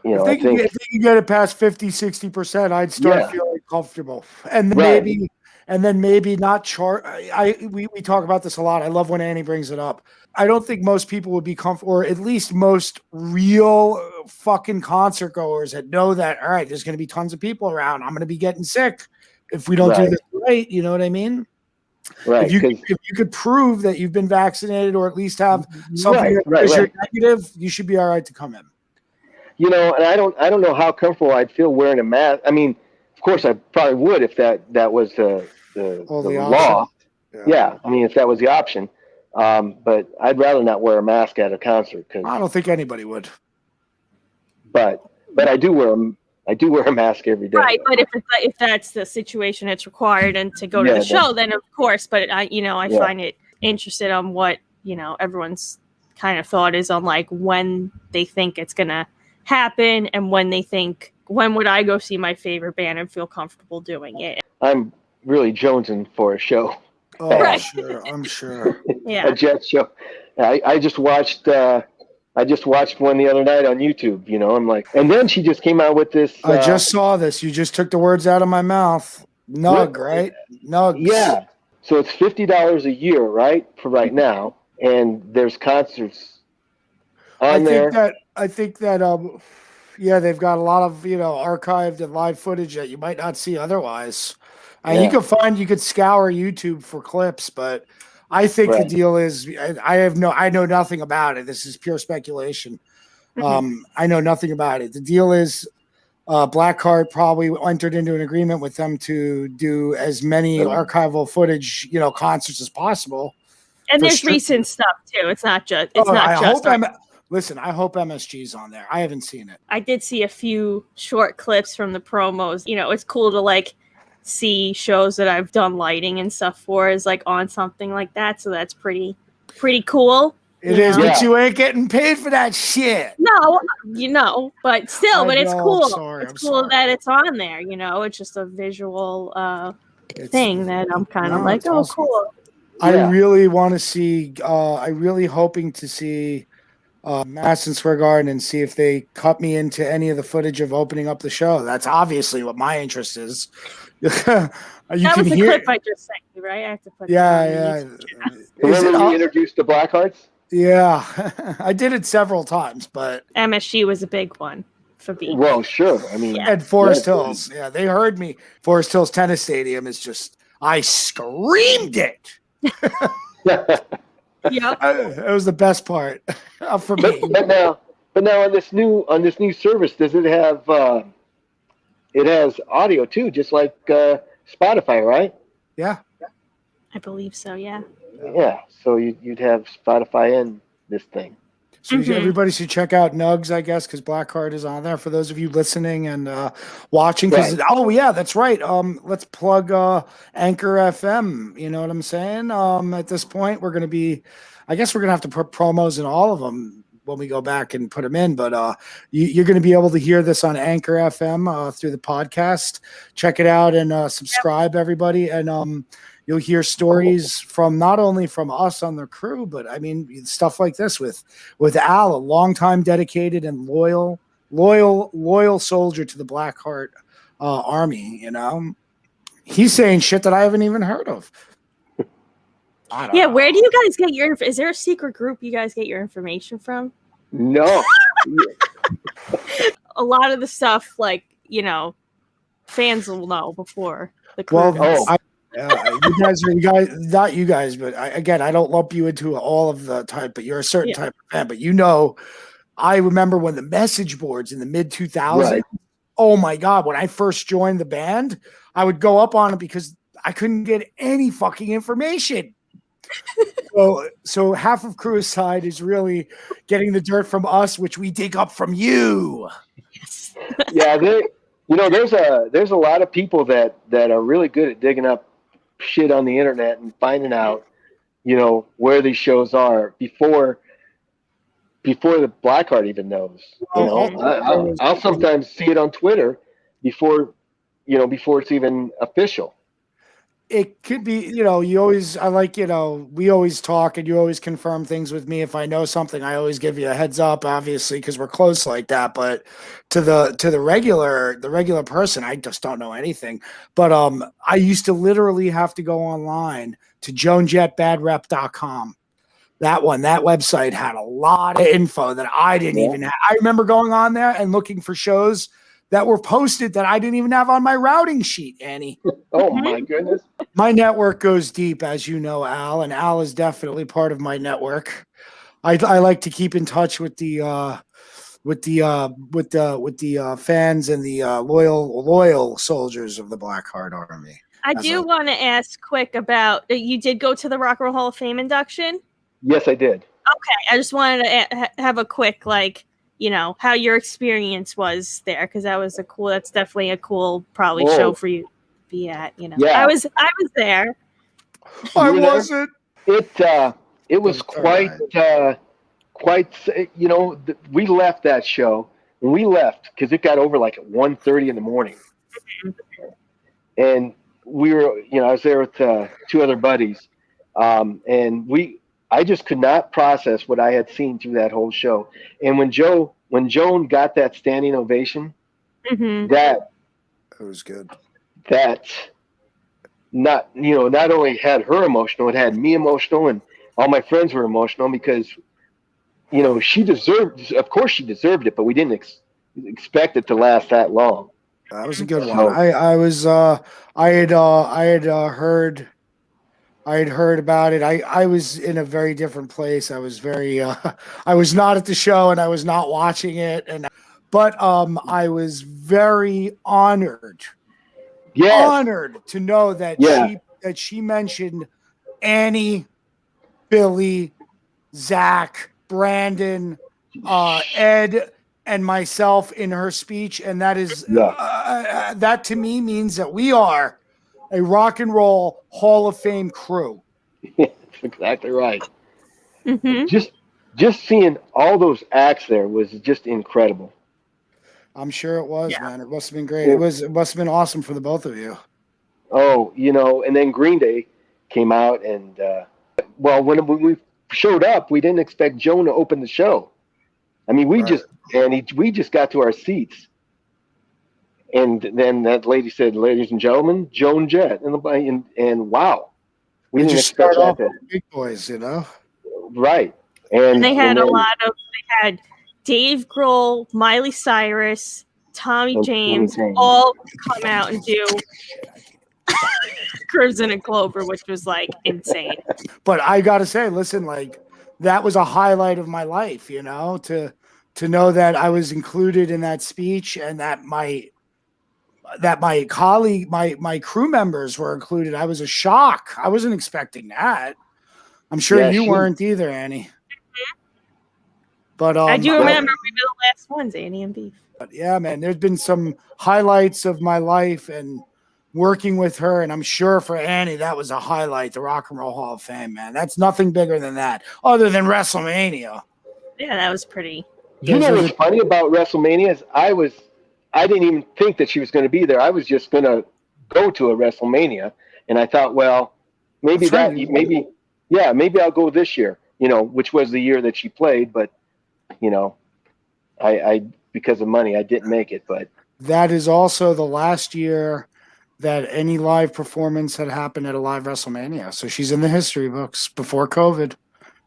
I think if you get it past 50, 60%, I'd start feeling comfortable. And then maybe not charge. We talk about this a lot. I love when Annie brings it up. I don't think most people would be comfortable, or at least most real fucking concert goers that know that, all right, there's going to be tons of people around. I'm going to be getting sick if we don't do this right. You know what I mean? Right. If you could prove that you've been vaccinated, or at least have something you're negative, you should be all right to come in. And I don't know how comfortable I'd feel wearing a mask. I mean, of course, I probably would if that was the law. Yeah, I mean, if that was the option. But I'd rather not wear a mask at a concert. Cause, I don't think anybody would. But I do wear a mask every day. Right, but if that's the situation, it's required, and to go to the show, then of course. But I find it interested on what everyone's kind of thought is on like when they think it's gonna happen, and when would I go see my favorite band and feel comfortable doing it. I'm really jonesing for a show. Oh, right. Sure, I'm sure. Yeah, a Jet show. I just watched one the other night on YouTube. I'm like, and then she just came out with this. I just saw this. You just took the words out of my mouth. Nug, right? Nugs. Yeah. So it's $50 a year, right, for right now, and there's concerts on there. I think that they've got a lot of archived and live footage that you might not see otherwise. You could scour YouTube for clips, but I think the deal is I know nothing about it. This is pure speculation. I know nothing about it. The deal is Blackheart probably entered into an agreement with them to do as many archival footage, concerts as possible. And there's recent stuff too. It's not just. Listen, I hope MSG's on there. I haven't seen it. I did see a few short clips from the promos. It's cool to like see shows that I've done lighting and stuff for is like on something like that. So that's pretty cool. It is, but you ain't getting paid for that shit. No, but still, it's cool. It's cool that it's on there. It's just a visual thing that I'm kind of like, oh, awesome. Cool. I really want to see. I'm really hoping to see Madison Square Garden and see if they cut me into any of the footage of opening up the show. That's obviously what my interest is. That was the clip I just sent you, right? I have to put Remember you introduced the Blackhearts? Yeah, I did it several times, but MSG was a big one for me. Well, sure. I mean, and Forest Hills. Yeah, they heard me. Forest Hills Tennis Stadium is just. I screamed it. Yeah, it was the best part for me. But now on this new service, does it have? It has audio too, just like Spotify, right? Yeah, I believe so. Yeah. Yeah, so you'd have Spotify in this thing. So everybody should check out Nugs, I guess, because Blackheart is on there. For those of you listening and watching, because that's right. Let's plug Anchor FM. You know what I'm saying? At this point, we're going to have to put promos in all of them when we go back and put them in. But you're going to be able to hear this on Anchor FM through the podcast. Check it out and subscribe, everybody. And you'll hear stories from not only from us on the crew, but I mean stuff like this with Al, a longtime dedicated and loyal soldier to the Blackheart army. You know, he's saying shit that I haven't even heard of. I don't know. Where do you guys get your? Is there a secret group you guys get your information from? No. A lot of the stuff, like, you know, fans will know before the crew. Well, does. you guys, not you guys, but I don't lump you into all of the type, but you're a certain type of fan. But you know, I remember when the message boards in the mid 2000s. Right. Oh my God! When I first joined the band, I would go up on it because I couldn't get any fucking information. So half of Crewicide is really getting the dirt from us, which we dig up from you. Yes. Yeah, there's a lot of people that are really good at digging up shit on the internet and finding out, you know, where these shows are before the Blackheart even knows. You know, I'll sometimes see it on Twitter before it's even official. It could be, you know, we always talk and you always confirm things with me. If I know something, I always give you a heads up, obviously, because we're close like that. But to the regular person, I just don't know anything. But I used to literally have to go online to joanjetbadrep.com. That website had a lot of info that I didn't even have. I remember going on there and looking for shows that were posted that I didn't even have on my routing sheet, Annie. Oh my goodness. My network goes deep, as you know, Al, and Al is definitely part of my network. I like to keep in touch with the fans and the loyal soldiers of the Blackheart Army. I do want to ask quick about, you did go to the Rock and Roll Hall of Fame induction? Yes, I did. Okay, I just wanted to have a quick, like, you know, how your experience was there, because that's definitely a cool show for you to be at, you know. Yeah. I was there. I wasn't. It was quite, you know, we left that show, and we left because it got over like at 1:30 in the morning. And we were, you know, I was there with two other buddies, and I just could not process what I had seen through that whole show. And when Joan got that standing ovation, that was good. That not only had her emotional, it had me emotional, and all my friends were emotional because, you know, of course she deserved it, but we didn't expect it to last that long. That was a good one. I had heard about it. I was in a very different place. I was I was not at the show and I was not watching it. But I was very honored. Yes. Honored to know that she mentioned Annie, Billy, Zach, Brandon, Ed, and myself in her speech. And that is, that to me means that we are a Rock and Roll Hall of Fame crew. That's exactly right. Mm-hmm. Just seeing all those acts there was just incredible. I'm sure it was, man. It must have been great. It must have been awesome for the both of you. Oh, you know, and then Green Day came out, and when we showed up, we didn't expect Joan to open the show. I mean, we just got to our seats. And then that lady said, "Ladies and gentlemen, Joan Jett," and wow, we didn't expect that. Big boys, you know, right? And they had they had Dave Grohl, Miley Cyrus, Tommy James, all come out and do Crimson and Clover, which was like insane. But I gotta say, listen, like that was a highlight of my life, you know, to know that I was included in that speech and that my colleague, my crew members were included. I was a shock. I wasn't expecting that. I'm sure you weren't either, Annie. Mm-hmm. But I do remember we were the last ones, Annie and Beef. But yeah, man, there's been some highlights of my life and working with her, and I'm sure for Annie that was a highlight. The Rock and Roll Hall of Fame, man. That's nothing bigger than that, other than WrestleMania. Yeah, that was pretty. You know what's funny about WrestleMania is I didn't even think that she was going to be there. I was just going to go to a WrestleMania, and I thought, well, maybe That's that, right. maybe I'll go this year, which was the year that she played, but, I because of money, I didn't make it, but. That is also the last year that any live performance had happened at a live WrestleMania. So she's in the history books before COVID.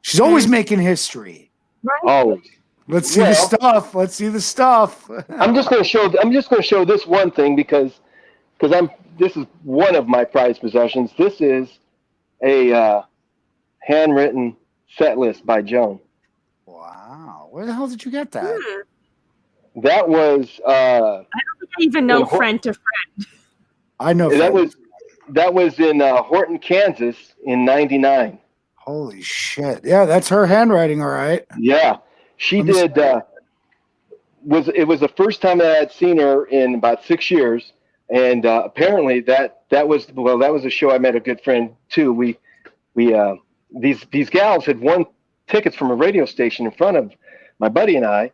She's always making history. Right. Always. Let's see the stuff. Let's see the stuff. I'm just going to show this one thing because this is one of my prized possessions. This is a handwritten set list by Joan. Wow. Where the hell did you get that? That was I don't think I even know friend to friend. I know that was in Horton, Kansas in '99. Holy shit. Yeah, that's her handwriting, all right. Yeah. She did it was the first time that I had seen her in about 6 years, and apparently that was a show I met a good friend too. We these gals had won tickets from a radio station in front of my buddy and I,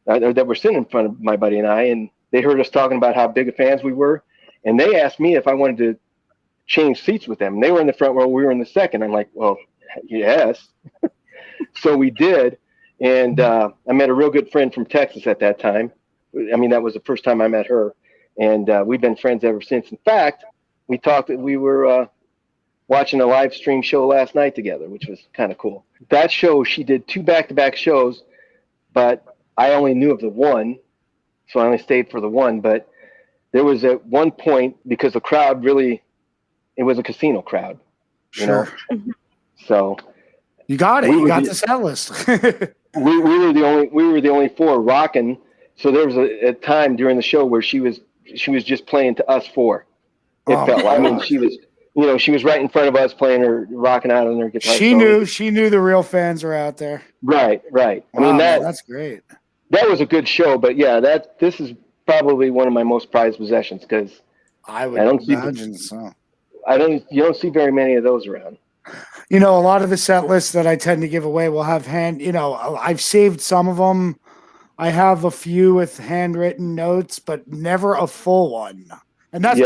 that were sitting in front of my buddy and I, and they heard us talking about how big of fans we were, and they asked me if I wanted to change seats with them. And they were in the front row, we were in the second. I'm like, well, yes. So we did, and I met a real good friend from Texas at that time. I mean, that was the first time I met her, and we've been friends ever since. In fact, we were watching a live stream show last night together, which was kind of cool. That show, she did 2 back-to-back shows, but I only knew of the one, so I only stayed for the one. But there was at one point, because the crowd it was a casino crowd, Sure. So you got it. You got the set list. we were the only 4 rocking. So there was a time during the show where she was just playing to us 4. It felt like. I mean, she was right in front of us playing her, rocking out on her guitar. She knew the real fans were out there. Right. Wow, I mean, that's great. That was a good show, but yeah, this is probably one of my most prized possessions because I don't imagine so. You don't see very many of those around. A lot of the set lists that I tend to give away will have I've saved some of them. I have a few with handwritten notes, but never a full one. And that's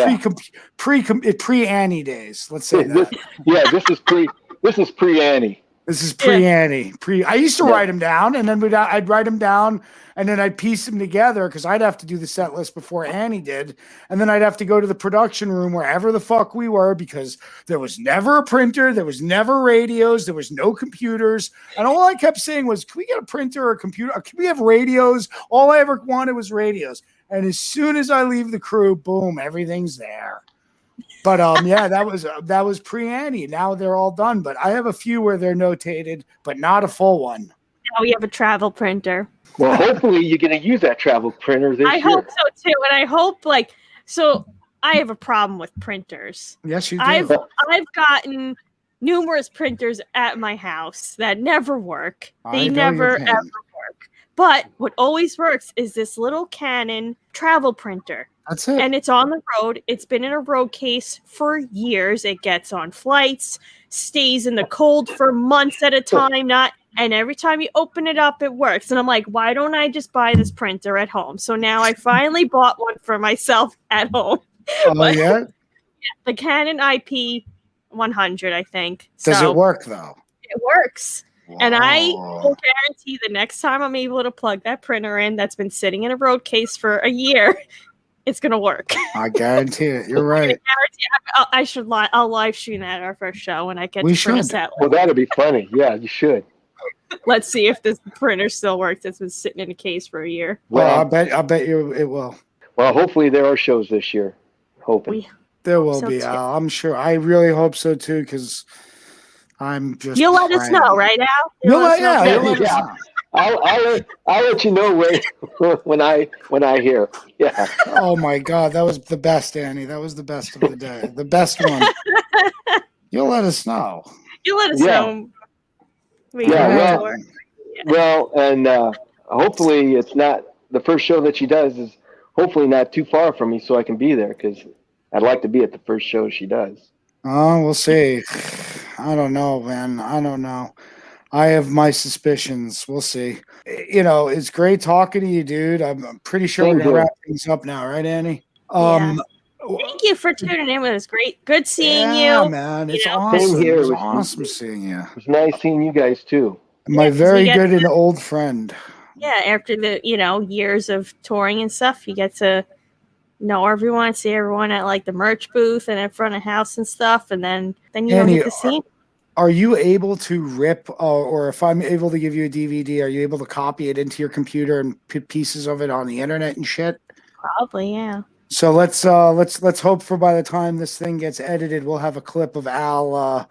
pre Annie days. Let's say that. This is pre Annie. This is pre Annie. I used to write them down, and then I'd write them down, and then I'd piece them together because I'd have to do the set list before Annie did, and then I'd have to go to the production room wherever the fuck we were because there was never a printer, there was never radios, there was no computers, and all I kept saying was, "Can we get a printer or a computer? Can we have radios?" All I ever wanted was radios, and as soon as I leave the crew, boom, everything's there. But that was pre-Annie. Now they're all done. But I have a few where they're notated, but not a full one. Now we have a travel printer. Well, hopefully you're going to use that travel printer this year. I hope so too, and I hope I have a problem with printers. Yes, you do. I've gotten numerous printers at my house that never work. They never ever work. But what always works is this little Canon travel printer. That's it. And it's on the road. It's been in a road case for years. It gets on flights, stays in the cold for months at a time, and every time you open it up, it works. And I'm like, why don't I just buy this printer at home? So now I finally bought one for myself at home. Yeah? The Canon IP 100, I think. Does it work, though? It works. Wow. And I will guarantee the next time I'm able to plug that printer in that's been sitting in a road case for a year, it's going to work. I guarantee it. You're right. I should I'll live stream that at our first show when I get We to print a should. set. Well, that'd be funny. Yeah, you should. Let's see if this printer still works. It's been sitting in a case for a year. Well, I bet you it will. Well, hopefully there are shows this year. Hoping. There will be. I'm sure. I really hope so too, because I'm just. You'll let us know, right, Al? You'll let us know. I'll let you know when I hear. Yeah. Oh my God, that was the best, Annie. That was the best of the day. The best one. You'll let us know. You'll let us know. Well, and hopefully it's not the first show that she does is hopefully not too far from me, so I can be there because I'd like to be at the first show she does. Oh, we'll see. I don't know, man. I don't know. I have my suspicions. We'll see. It's great talking to you, dude. I'm pretty sure we're going to wrap things up now, right, Annie? Thank you for tuning in with us. Good seeing Yeah, you. man. It's You know, awesome. Same here. It was It was- awesome seeing you. It was nice seeing you guys too. My Yeah, 'cause very we get good and old friend. Yeah, after the years of touring and stuff, you get to know everyone, see everyone at like the merch booth and in front of house and stuff, and then you don't Annie, get to see 'em. Are you able to rip, or if I'm able to give you a DVD, are you able to copy it into your computer and put pieces of it on the internet and shit? Probably, yeah. So let's hope for by the time this thing gets edited, we'll have a clip of Al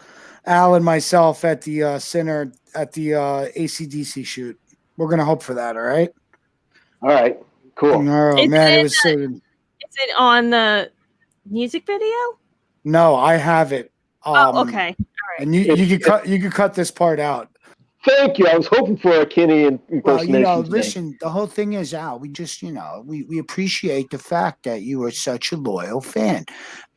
and myself at the center at the AC/DC shoot. We're gonna hope for that. All right. All right. Cool. Oh man, it was so. Is it on the music video? No, I have it. Oh, okay. All right. And you could cut this part out. Thank you. I was hoping for a Kenny Well, impersonation. today. listen, the whole thing is, Al, we just, we appreciate the fact that you are such a loyal fan.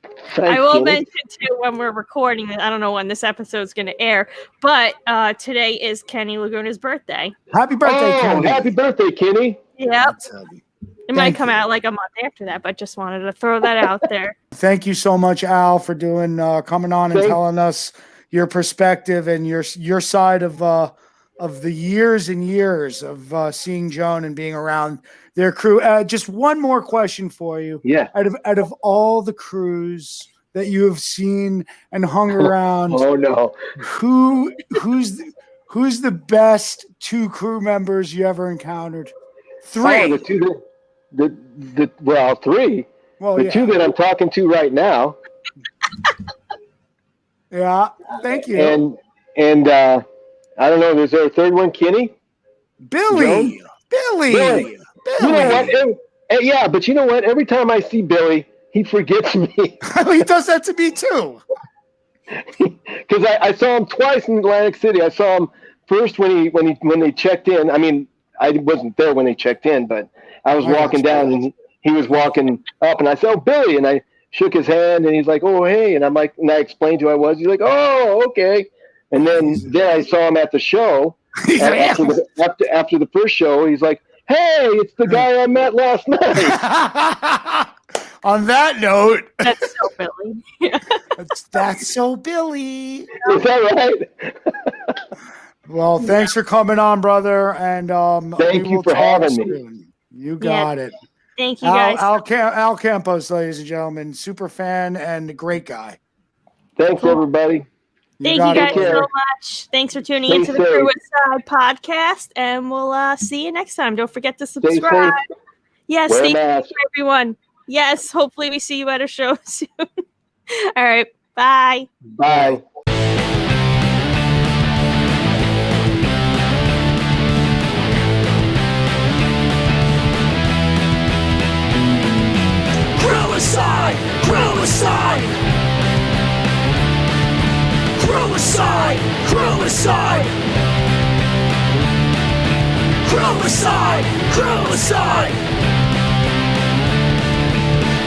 Thanks, I will Kenny. mention too when we're recording. I don't know when this episode is going to air, but today is Kenny Laguna's birthday. Happy birthday, Kenny. Happy birthday, Kenny. Yep. It might Thank come you. out like a month after that, but just wanted to throw that out there. Thank you so much, Al, for doing coming on and Thank- telling us your perspective and your side of the years and years of seeing Joan and being around their crew. Just one more question for you. Yeah. Out of all the crews that you have seen and hung around, Oh no. who's the best two crew members you ever encountered? Three. Oh, the two that three. Well, The yeah. two that I'm talking to right now. Yeah. Thank you. And I don't know. Is there a third one, Kenny? Billy. Billy. Billy. You know what? Yeah, but you know what? Every time I see Billy, he forgets me He does that to me too. because I saw him twice in Atlantic City. I saw him first when they checked in. I mean, I wasn't there when they checked in, but I was walking down and he was walking up, and I said, "Oh, Billy," and I shook his hand, and he's like, "Oh, hey," and I'm like, and I explained who I was. He's like, "Oh, okay," and then I saw him at the show. After the first show, he's like, "Hey, it's the guy I met last night." On that note, That's so Billy. Yeah. that's so Billy. Is that right? Well, thanks for coming on, brother, and Thank we you will for talk having me. soon. You got it. Thank you guys. Al Campos, ladies and gentlemen, super fan and a great guy. Thanks, everybody. Thank you got it, guys brother. so much. Thanks for tuning Stay into the safe. Crewicide podcast, and we'll see you next time. Don't forget to Stay subscribe. safe. Yes, Wear a stay safe, mask. everyone. Yes, hopefully we see you at a show soon. All right, bye. Bye. Crewicide! Crewicide! Crewicide! Crewicide! Crewicide! Crewicide!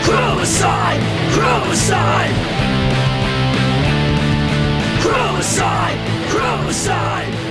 Crewicide! Crewicide! Crewicide! Crewicide!